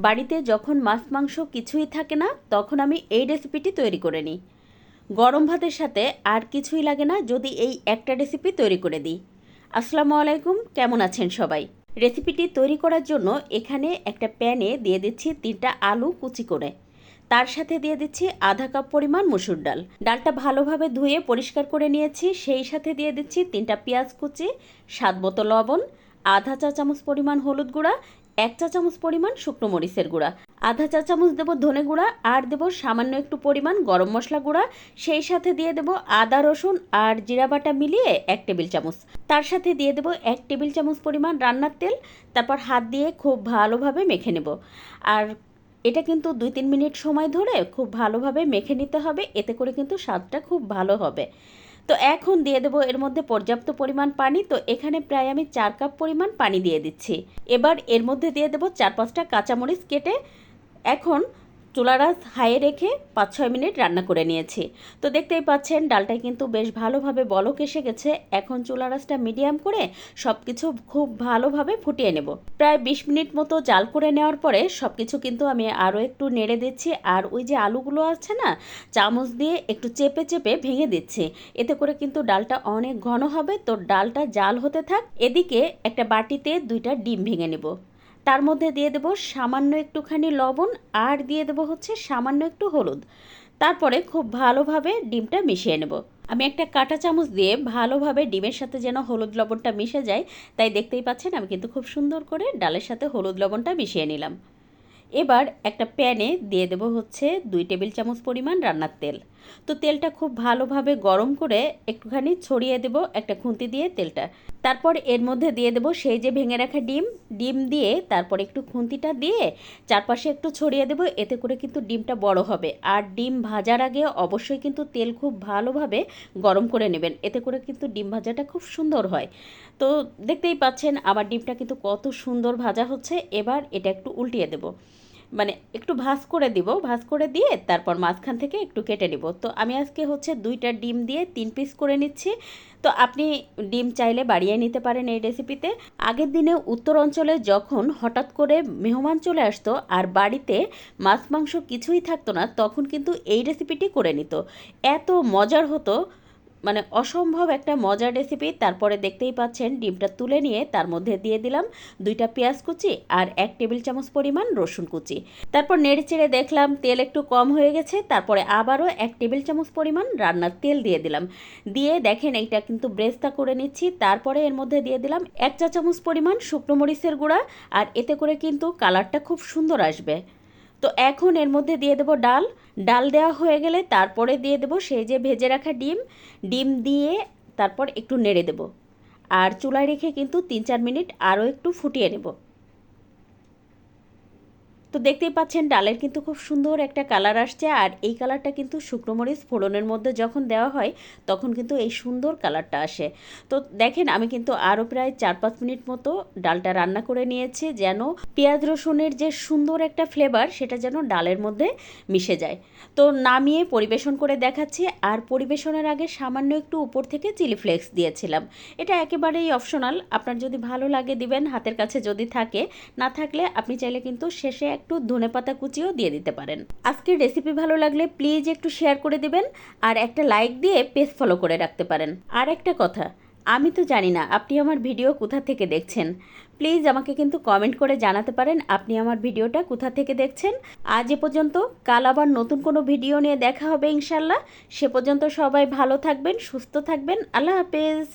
বাড়িতে যখন মাছ মাংস কিছুই থাকে না তখন আমি এই রেসিপিটি তৈরি করে নিই। গরম ভাতের সাথে আর কিছুই লাগে না যদি এই একটা রেসিপি তৈরি করে দিই। আসসালামু আলাইকুম, কেমন আছেন সবাই? রেসিপিটি তৈরি করার জন্য এখানে একটা প্যানে দিয়ে দিচ্ছি 3টা আলু কুচি করে। তার সাথে দিয়ে দিচ্ছি আধা কাপ পরিমাণ মসুর ডাল। ডালটা ভালোভাবে ধুয়ে পরিষ্কার করে নিয়েছি। সেই সাথে দিয়ে দিচ্ছি 3টা পেঁয়াজ কুচি, স্বাদ মতো লবণ, আধা চা চামচ পরিমাণ হলুদ গুঁড়া, 1 চা চামচ পরিমাণ শুকনো মরিচের গুঁড়া, আধা চা চামচ দেবো ধনে গুঁড়া, আর দেবো সামান্য একটু পরিমাণ গরম মশলা গুঁড়া। সেই সাথে দিয়ে দেবো আদা রসুন আর জিরা বাটা মিলিয়ে 1 টেবিল চামচ। তার সাথে দিয়ে দেবো 1 টেবিল চামচ পরিমাণ রান্নার তেল। তারপর হাত দিয়ে খুব ভালোভাবে মেখে নেব। আর এটা কিন্তু 2-3 মিনিট সময় ধরে খুব ভালোভাবে মেখে নিতে হবে, এতে করে কিন্তু স্বাদটা খুব ভালো হবে। তো এখন দিয়ে দেবো এর মধ্যে পর্যাপ্ত পরিমাণ পানি। তো এখানে প্রায় আমি 4 কাপ পরিমাণ পানি দিয়ে দিচ্ছি। এবার এর মধ্যে দিয়ে দেবো 4-5টা কাঁচামরিচ কেটে। এখন চুলার আঁচ হাইয়ে রেখে 5-6 মিনিট রান্না করে নিয়েছি। তো দেখতেই পাচ্ছেন ডালটায় কিন্তু বেশ ভালোভাবে বলক এসে গেছে। এখন চুলার আঁচটা মিডিয়াম করে সব কিছু খুব ভালোভাবে ফুটিয়ে নেব। প্রায় 20 মিনিট মতো জাল করে নেওয়ার পরে সব কিছু কিন্তু আমি আরও একটু নেড়ে দিচ্ছি। আর ওই যে আলুগুলো আছে না, চামচ দিয়ে একটু চেপে চেপে ভেঙে দিচ্ছি। এতে করে কিন্তু ডালটা অনেক ঘন হবে। তো ডালটা জাল হতে থাক, এদিকে একটা বাটিতে 2টা ডিম ভেঙে নেব। তার মধ্যে দিয়ে দেবো সামান্য একটুখানি লবণ, আর দিয়ে দেবো হচ্ছে সামান্য একটু হলুদ। তারপরে খুব ভালোভাবে ডিমটা মিশিয়ে নেব। আমি একটা কাঁটা চামচ দিয়ে ভালোভাবে ডিমের সাথে যেন হলুদ লবণটা মিশে যায়, তাই দেখতেই পাচ্ছেন আমি কিন্তু খুব সুন্দর করে ডালের সাথে হলুদ লবণটা মিশিয়ে নিলাম। এবার একটা প্যানে দিয়ে দেবো হচ্ছে 2 টেবিল চামচ পরিমাণ রান্নার তেল। তো তেলটা খুব ভালোভাবে গরম করে একটুখানি ছড়িয়ে দেবো একটা খুন্তি দিয়ে তেলটা। তারপর এর মধ্যে দিয়ে দেবো সেই যে ভেঙে রাখা ডিম দিয়ে তারপর একটু খুন্তিটা দিয়ে চারপাশে একটু ছড়িয়ে দেবো। এতে করে কিন্তু ডিমটা বড় হবে। আর ডিম ভাজার আগে অবশ্যই কিন্তু তেল খুব ভালোভাবে গরম করে নেবেন, এতে করে কিন্তু ডিম ভাজাটা খুব সুন্দর হয়। তো দেখতেই পাচ্ছেন আমার ডিমটা কিন্তু কত সুন্দর ভাজা হচ্ছে। এবার এটা একটু উল্টিয়ে দেবো, মানে একটু ভাজ করে দিব। ভাজ করে দিয়ে তারপর মাঝখান থেকে একটু কেটে নিব। তো আমি আজকে হচ্ছে 2টা ডিম দিয়ে 3 পিস করে নিচ্ছি। তো আপনি ডিম চাইলে বাড়িয়ে নিতে পারেন এই রেসিপিতে। আগের দিনে উত্তর অঞ্চলে যখন হঠাৎ করে মেহমান চলে আসতো আর বাড়িতে মাছ মাংস কিছুই থাকতো না, তখন কিন্তু এই রেসিপিটি করে নিত। এত মজার হতো, মানে অসম্ভব একটা মজার রেসিপি। তারপরে দেখতেই পাচ্ছেন ডিমটা তুলে নিয়ে তার মধ্যে দিয়ে দিলাম 2টা পেঁয়াজ কুচি আর 1 টেবিল চামচ পরিমাণ রসুন কুচি। তারপর নেড়ে চেড়ে দেখলাম তেল একটু কম হয়ে গেছে। তারপরে আবারও 1 টেবিল চামচ পরিমাণ রান্নার তেল দিয়ে দিলাম। দিয়ে দেখেন এইটা কিন্তু ব্রেস্তা করে নিচ্ছি। তারপরে এর মধ্যে দিয়ে দিলাম 1 চা চামচ পরিমাণ শুকনো মরিচের গুঁড়া। আর এতে করে কিন্তু কালারটা খুব সুন্দর আসবে। তো এখন এর মধ্যে দিয়ে দেবো ডাল দেওয়া হয়ে গেলে তারপরে দিয়ে দেবো সেই যে ভেজে রাখা ডিম দিয়ে তারপর একটু নেড়ে দেবো। আর চুলায় রেখে কিন্তু 3-4 মিনিট আরও একটু ফুটিয়ে নেব। তো দেখতেই পাচ্ছেন ডালের কিন্তু খুব সুন্দর একটা কালার আসছে। আর এই কালারটা কিন্তু শুকনো মরিচ ফোড়নের মধ্যে যখন দেওয়া হয় তখন কিন্তু এই সুন্দর কালারটা আসে। তো দেখেন আমি কিন্তু আরও প্রায় 4-5 মিনিট মতো ডালটা রান্না করে নিয়েছি, যেন পেঁয়াজ রসুনের যে সুন্দর একটা ফ্লেভার সেটা যেন ডালের মধ্যে মিশে যায়। তো নামিয়ে পরিবেশন করে দেখাচ্ছি। আর পরিবেশনের আগে সামান্য একটু উপর থেকে চিলি ফ্লেক্স দিয়েছিলাম। এটা একেবারেই অপশনাল, আপনার যদি ভালো লাগে দিবেন, হাতের কাছে যদি থাকে। না থাকলে আপনি চাইলে কিন্তু শেষে একটু ধনেপাতা কুচিও দিয়ে দিতে পারেন। আজকের রেসিপি ভালো লাগলে প্লিজ একটু শেয়ার করে দিবেন আর একটা লাইক দিয়ে পেজ ফলো করে রাখতে পারেন। আর একটা কথা, আমি তো জানি না আপনি আমার ভিডিও কোথা থেকে দেখছেন। প্লিজ আমাকে কিন্তু কমেন্ট করে জানাতে পারেন আপনি আমার ভিডিওটা কোথা থেকে দেখছেন। আজ এ পর্যন্ত, কাল আবার নতুন কোনো ভিডিও নিয়ে দেখা হবে ইনশাল্লাহ। সে পর্যন্ত সবাই ভালো থাকবেন, সুস্থ থাকবেন। আল্লাহ হাফেজ।